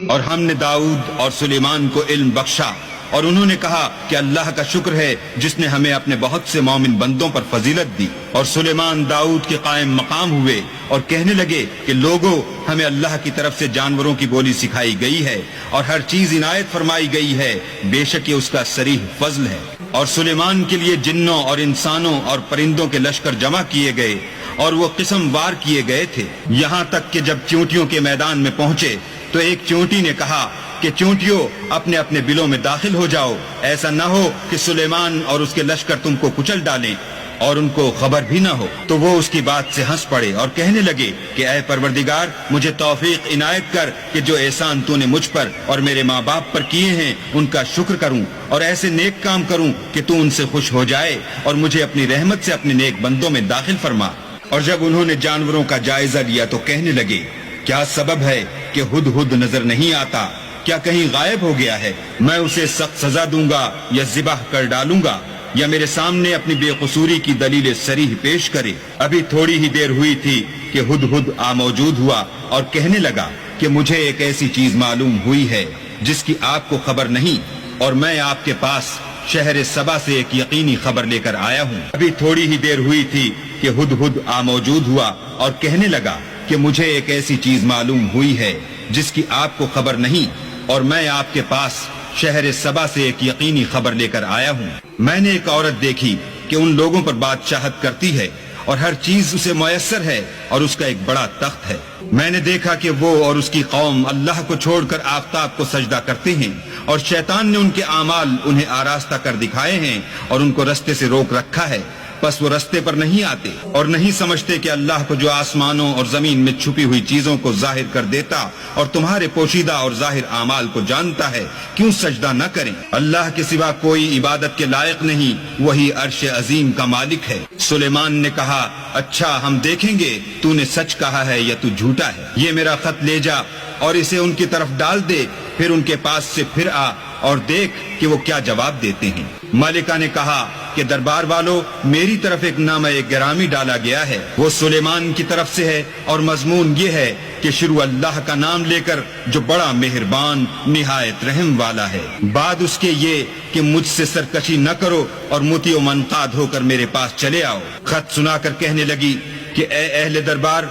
اور ہم نے داؤد اور سلیمان کو علم بخشا، اور انہوں نے کہا کہ اللہ کا شکر ہے جس نے ہمیں اپنے بہت سے مومن بندوں پر فضیلت دی۔ اور سلیمان داؤد کے قائم مقام ہوئے اور کہنے لگے کہ لوگوں، ہمیں اللہ کی طرف سے جانوروں کی بولی سکھائی گئی ہے اور ہر چیز عنایت فرمائی گئی ہے، بے شک یہ اس کا صریح فضل ہے۔ اور سلیمان کے لیے جنوں اور انسانوں اور پرندوں کے لشکر جمع کیے گئے اور وہ قسم وار کیے گئے تھے، یہاں تک کہ جب چونٹیوں کے میدان میں پہنچے تو ایک چونٹی نے کہا کہ چونٹیوں اپنے اپنے بلوں میں داخل ہو جاؤ، ایسا نہ ہو کہ سلیمان اور اس کے لشکر تم کو کچل ڈالیں اور ان کو خبر بھی نہ ہو۔ تو وہ اس کی بات سے ہنس پڑے اور کہنے لگے کہ اے پروردگار، مجھے توفیق عنایت کر کہ جو احسان تو نے مجھ پر اور میرے ماں باپ پر کیے ہیں ان کا شکر کروں اور ایسے نیک کام کروں کہ تو ان سے خوش ہو جائے اور مجھے اپنی رحمت سے اپنے نیک بندوں میں داخل فرما۔ اور جب انہوں نے جانوروں کا جائزہ لیا تو کہنے لگے کیا سبب ہے کہ ہدہد نظر نہیں آتا؟ کیا کہیں غائب ہو گیا ہے؟ میں اسے سخت سزا دوں گا یا ذبح کر ڈالوں گا یا میرے سامنے اپنی بے قصوری کی دلیل صریح پیش کرے۔ ابھی تھوڑی ہی دیر ہوئی تھی کہ ہدہد موجود ہوا اور کہنے لگا کہ مجھے ایک ایسی چیز معلوم ہوئی ہے جس کی آپ کو خبر نہیں، اور میں آپ کے پاس شہر سبا سے ایک یقینی خبر لے کر آیا ہوں۔ ابھی تھوڑی ہی دیر ہوئی تھی کہ ہدہد موجود ہوا اور کہنے لگا کہ مجھے ایک ایسی چیز معلوم ہوئی ہے جس کی آپ کو خبر نہیں، اور میں آپ کے پاس شہر سبا سے ایک یقینی خبر لے کر آیا ہوں۔ میں نے ایک عورت دیکھی کہ ان لوگوں پر بادشاہت کرتی ہے اور ہر چیز اسے میسر ہے اور اس کا ایک بڑا تخت ہے۔ میں نے دیکھا کہ وہ اور اس کی قوم اللہ کو چھوڑ کر آفتاب کو سجدہ کرتے ہیں، اور شیطان نے ان کے اعمال انہیں آراستہ کر دکھائے ہیں اور ان کو رستے سے روک رکھا ہے، بس وہ رستے پر نہیں آتے اور نہیں سمجھتے کہ اللہ کو جو آسمانوں اور زمین میں چھپی ہوئی چیزوں کو ظاہر کر دیتا اور تمہارے پوشیدہ اور ظاہر اعمال کو جانتا ہے، کیوں سجدہ نہ کریں؟ اللہ کے سوا کوئی عبادت کے لائق نہیں، وہی عرش عظیم کا مالک ہے۔ سلیمان نے کہا اچھا ہم دیکھیں گے تو نے سچ کہا ہے یا تو جھوٹا ہے۔ یہ میرا خط لے جا اور اسے ان کی طرف ڈال دے، پھر ان کے پاس سے پھر آ اور دیکھ کہ وہ کیا جواب دیتے ہیں۔ ملکہ نے کہا کہ دربار والو، میری طرف ایک نامہ گرامی ڈالا گیا ہے، وہ سلیمان کی طرف سے ہے، اور مضمون یہ ہے کہ شروع اللہ کا نام لے کر جو بڑا مہربان نہایت رحم والا ہے، بعد اس کے یہ کہ مجھ سے سرکشی نہ کرو اور مطیع و منقاد ہو کر میرے پاس چلے آؤ۔ خط سنا کر کہنے لگی کہ اے اہل دربار،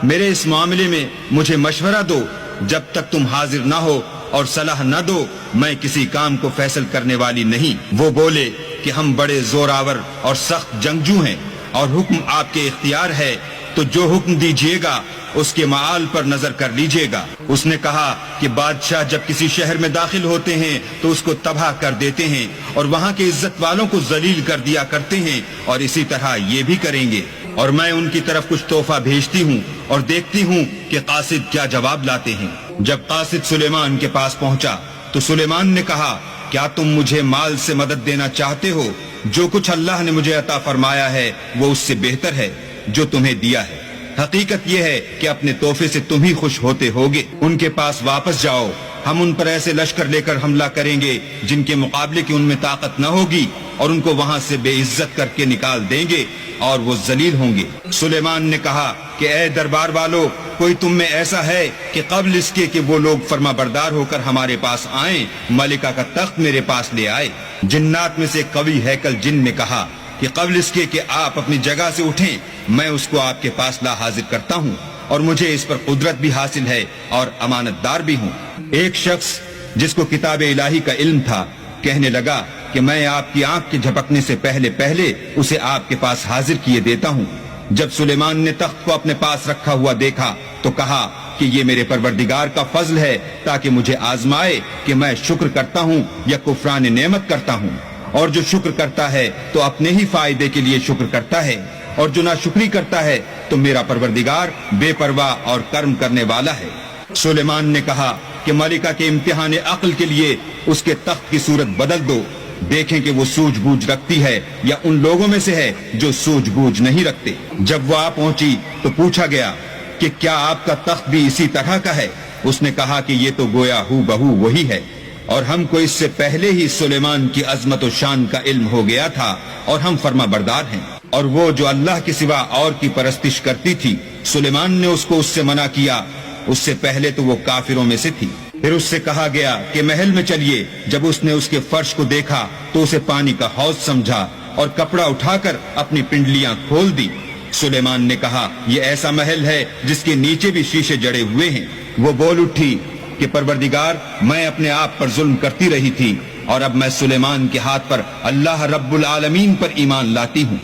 میرے اس معاملے میں مجھے مشورہ دو، جب تک تم حاضر نہ ہو اور صلاح نہ دو میں کسی کام کو فیصل کرنے والی نہیں۔ وہ بولے کہ ہم بڑے زوراور اور سخت جنگجو ہیں اور حکم آپ کے اختیار ہے، تو جو حکم دیجیے گا اس کے معال پر نظر کر لیجیے گا۔ اس نے کہا کہ بادشاہ جب کسی شہر میں داخل ہوتے ہیں تو اس کو تباہ کر دیتے ہیں اور وہاں کے عزت والوں کو ذلیل کر دیا کرتے ہیں، اور اسی طرح یہ بھی کریں گے، اور میں ان کی طرف کچھ تحفہ بھیجتی ہوں اور دیکھتی ہوں کہ قاصد کیا جواب لاتے ہیں۔ جب قاصد سلیمان کے پاس پہنچا تو سلیمان نے کہا کیا تم مجھے مال سے مدد دینا چاہتے ہو؟ جو کچھ اللہ نے مجھے عطا فرمایا ہے وہ اس سے بہتر ہے جو تمہیں دیا ہے۔ حقیقت یہ ہے کہ اپنے تحفے سے تم ہی خوش ہوتے ہوگے۔ ان کے پاس واپس جاؤ، ہم ان پر ایسے لشکر لے کر حملہ کریں گے جن کے مقابلے کی ان میں طاقت نہ ہوگی، اور ان کو وہاں سے بے عزت کر کے نکال دیں گے اور وہ ذلیل ہوں گے۔ سلیمان نے کہا کہ اے دربار والو، کوئی تم میں ایسا ہے کہ قبل اس کے کہ وہ لوگ فرما بردار ہو کر ہمارے پاس آئیں، ملکہ کا تخت میرے پاس لے آئے؟ جنات میں سے قوی ہیکل جن نے کہا کہ قبل اس کے کہ آپ اپنی جگہ سے اٹھیں میں اس کو آپ کے پاس لا حاضر کرتا ہوں، اور مجھے اس پر قدرت بھی حاصل ہے اور امانت دار بھی ہوں۔ ایک شخص جس کو کتاب الہی کا علم تھا کہنے لگا کہ میں آپ کی آنکھ کے جھپکنے سے پہلے اسے آپ کے پاس حاضر کیے دیتا ہوں۔ جب سلیمان نے تخت کو اپنے پاس رکھا ہوا دیکھا تو کہا کہ یہ میرے پروردگار کا فضل ہے تاکہ مجھے آزمائے کہ میں شکر کرتا ہوں یا کفران نعمت کرتا ہوں، اور جو شکر کرتا ہے تو اپنے ہی فائدے کے لیے شکر کرتا ہے، اور جو ناشکری کرتا ہے تو میرا پروردگار بے پرواہ اور کرم کرنے والا ہے۔ سلیمان نے کہا کہ ملکہ کے امتحان عقل کے لیے اس کے تخت کی صورت بدل دو، دیکھیں کہ وہ سوجھ بوجھ رکھتی ہے یا ان لوگوں میں سے ہے جو سوجھ بوجھ نہیں رکھتے۔ جب وہ آ پہنچی تو پوچھا گیا کہ کیا آپ کا تخت بھی اسی طرح کا ہے؟ اس نے کہا کہ یہ تو گویا ہو بہو وہی ہے، اور ہم کو اس سے پہلے ہی سلیمان کی عظمت و شان کا علم ہو گیا تھا اور ہم فرما بردار ہیں۔ اور وہ جو اللہ کے سوا اور کی پرستش کرتی تھی، سلیمان نے اس کو اس سے منع کیا، اس سے پہلے تو وہ کافروں میں سے تھی۔ پھر اس سے کہا گیا کہ محل میں چلیے. جب اس نے اس کے فرش کو دیکھا تو اسے پانی کا حوض سمجھا اور کپڑا اٹھا کر اپنی پنڈلیاں کھول دی. سلیمان نے کہا یہ ایسا محل ہے جس کے نیچے بھی شیشے جڑے ہوئے ہیں. وہ بول اٹھی کہ پروردگار میں اپنے آپ پر ظلم کرتی رہی تھی اور اب میں سلیمان کے ہاتھ پر اللہ رب العالمین پر ایمان لاتی ہوں.